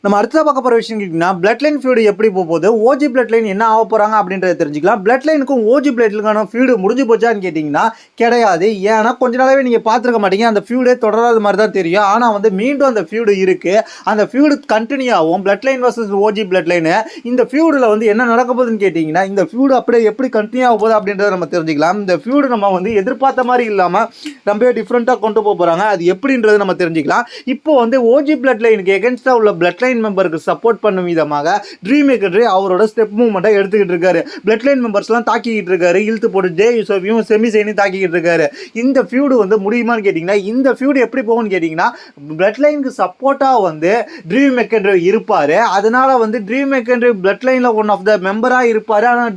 நம்ம அடுத்ததாக பார்க்க போகிற விஷயம் கேட்டிங்கன்னா பிளட் லைன் ஃபீடு எப்படி போகுது, ஓஜி பிளட் லைன் என்ன ஆக போகிறாங்க அப்படின்றத தெரிஞ்சுக்கலாம். பிளட் லைனுக்கும் ஓஜி பிளட் லைனுக்கான ஃபீடு முடிஞ்சு போச்சான்னு கேட்டிங்கன்னா கிடையாது. ஏன்னா கொஞ்ச நாளாகவே நீங்கள் பார்த்துருக்க மாட்டீங்க, அந்த ஃபீடே தொடராத மாதிரி தான் தெரியும். ஆனால் வந்து மீண்டும் அந்த ஃபீடு இருக்குது, அந்த ஃபீடு கண்டினியூ ஆகும். Blood line versus OG blood line இந்த ஃபீடில் வந்து என்ன நடக்க போகுதுன்னு கேட்டிங்கன்னா இந்த ஃபீடு அப்படியே எப்படி கண்டினியூ ஆக போகுது அப்படின்றத நம்ம தெரிஞ்சுக்கலாம். இந்த ஃபீடு நம்ம வந்து எதிர்பார்த்த மாதிரி இல்லாமல் ரொம்ப டிஃப்ரெண்ட்டாக கொண்டு போக போகிறாங்க, அது எப்படின்றது நம்ம தெரிஞ்சுக்கலாம். இப்போ வந்து ஓஜி பிளட் லைனுக்கு எகென்ஸ்டாக உள்ள பிளட் லைன் மெம்பருக்கு சப்போர்ட் பண்ணும் விதமாக ட்ரீம் மேக்கர் அவரோட ஸ்டெப் மூவ்மெண்ட்டை எடுத்துக்கிட்டு இருக்காரு. பிளட் லைன் மெம்பர்ஸ்லாம் தாக்கிக்கிட்டு இருக்காரு, இழுத்து போட்டு ஜே யூசஃபையும் செமி சைனையும் தாக்கிக்கிட்டு இருக்காரு. இந்த ஃபியூடு வந்து முடியுமான்னு கேட்டிங்கன்னா இந்த ஃபியூடு எப்படி போகும்னு கேட்டிங்கன்னா பிளட் லைனுக்கு சப்போர்ட்டாக வந்து ட்ரீம் மேக்கர் இருப்பார். அதனால வந்து ட்ரீம் மேக்கர் பிளட் லைனில் ஒன் ஆஃப் த மெம்பராக இருப்பார். ஆனால்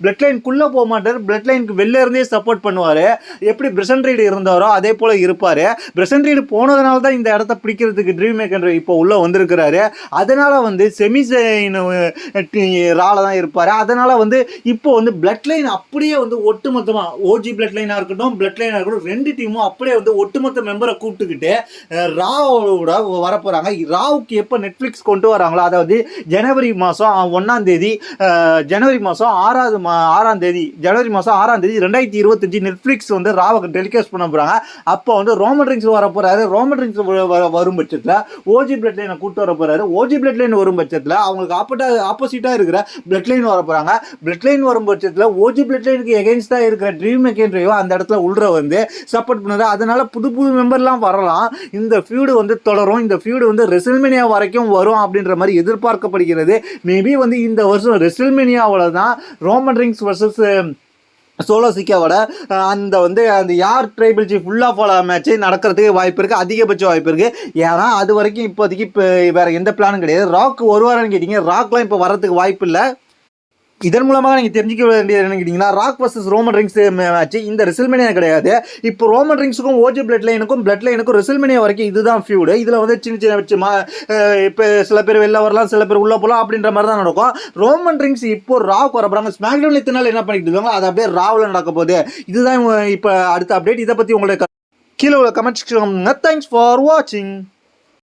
பிளட் லைனுக்குள்ளே போக மாட்டார், பிளட் லைனுக்கு வெளில இருந்தே சப்போர்ட் பண்ணுவார். எப்படி பிரசன்ட் ரீடு இருந்தாரோ அதே போல் இருப்பார். பிரசன்ட் ரீடு போனதுனால தான் இந்த இடத்த பிடிக்கிறதுக்கு ட்ரீம் மேக்கர் இப்போ உள்ளே வந்திருக்கிறாரு. அதனால் வந்து செமிசைன் ரால தான் இருப்பார். அதனால் வந்து இப்போ வந்து பிளட் லைன் அப்படியே வந்து ஒட்டுமொத்தமாக ஓஜி பிளட் லைனாக இருக்கட்டும் பிளட் லைனாக இருக்கட்டும் ரெண்டு டீமும் அப்படியே வந்து ஒட்டுமொத்த மெம்பரை கூப்பிட்டுக்கிட்டு ராவோட வரப்போகிறாங்க. ராவுக்கு எப்போ நெட்ஃப்ளிக்ஸ் கொண்டு வராங்களோ, அதாவது ஜனவரி மாதம் 1ஆம் தேதி, ஜனவரி மாதம் 6ஆம் தேதி, ஜனவரி மாதம் 6ஆம் தேதி 2025 நெட்ஃப்ளிக்ஸ் வந்து ராவுக்கு டெலிகாஸ்ட் பண்ண போகிறாங்க. அப்போ வந்து ரோமன் ரிங்ஸ் வர போகிறாரு. ரோமன் ரிங்ஸ் வரும் பட்சத்தில் ஓஜி பிளட் லைனை கூப்பிட்டு வர போகிறாரு. ஓஜி பிளட் லைன் வரும் பட்சத்தில் அவங்களுக்கு ஆப்போசிட்டாக இருக்கிற பிளட் லைன் வர போகிறாங்க. பிளட் லைன் வரும் பட்சத்தில் ஓஜி பிளட் லைனுக்கு எகென்ஸ்டாக இருக்கிற ட்ரீம் மேக்கரையோ அந்த இடத்துல உள்ள வந்து சப்போர்ட் பண்ணுறது. அதனால புது மெம்பர்லாம் வரலாம். இந்த ஃபியூடு வந்து தொடரும். இந்த ஃபியூடு வந்து ரெசில்மேனியா வரைக்கும் வரும் அப்படின்ற மாதிரி எதிர்பார்க்கப்படுகிறது. மேபி வந்து இந்த வருஷம் ரெசில்மேனியாவில் தான் ரோமன் ரிங்ஸ் வர்சஸ் சோலோ சிக்காவோட அந்த யார் tribal chief full of match நடக்கிறதுக்கு வாய்ப்பு இருக்குது, அதிகபட்ச வாய்ப்பு இருக்குது. ஏன்னா அது வரைக்கும் இப்போதைக்கு இப்போ வேறு எந்த பிளானும் கிடையாது. ராக் வருவாரான்னு கேட்டிங்க, ராக்லாம் இப்போ வரதுக்கு வாய்ப்பு இல்லை. இதன் மூலமாக நீங்கள் தெரிஞ்சிக்க வேண்டியது என்னன்னு கேட்டிங்கன்னா rock versus Roman rings match இந்த ரெசில்மேனியா கிடையாது. இப்போ ரோமன் ரிங்ஸுக்கும் ஓஜி பிளட் லைனுக்கும் ரெசில்மேனியா வரைக்கும் இதுதான் ஃபியூடு. இதில் வந்து சின்ன இப்போ சில பேர் வெளில வரலாம், சில பேர் உள்ளே போகலாம் அப்படின்ற மாதிரி தான் நடக்கும். ரோமன் ரிங்ஸ் இப்போ ராக் வர போகிறாங்க. ஸ்மாக்டவுன் இத்தனை நாள் என்ன பண்ணிட்டு இருக்காங்க, அது அப்படியே ராவில் நடக்க போகுது. இதுதான் இப்போ அடுத்த அப்டேட். இதை பற்றி உங்களுக்கு கீழே உள்ள கமெண்ட் செக்ஷன். தேங்க்ஸ் ஃபார் வாட்சிங்.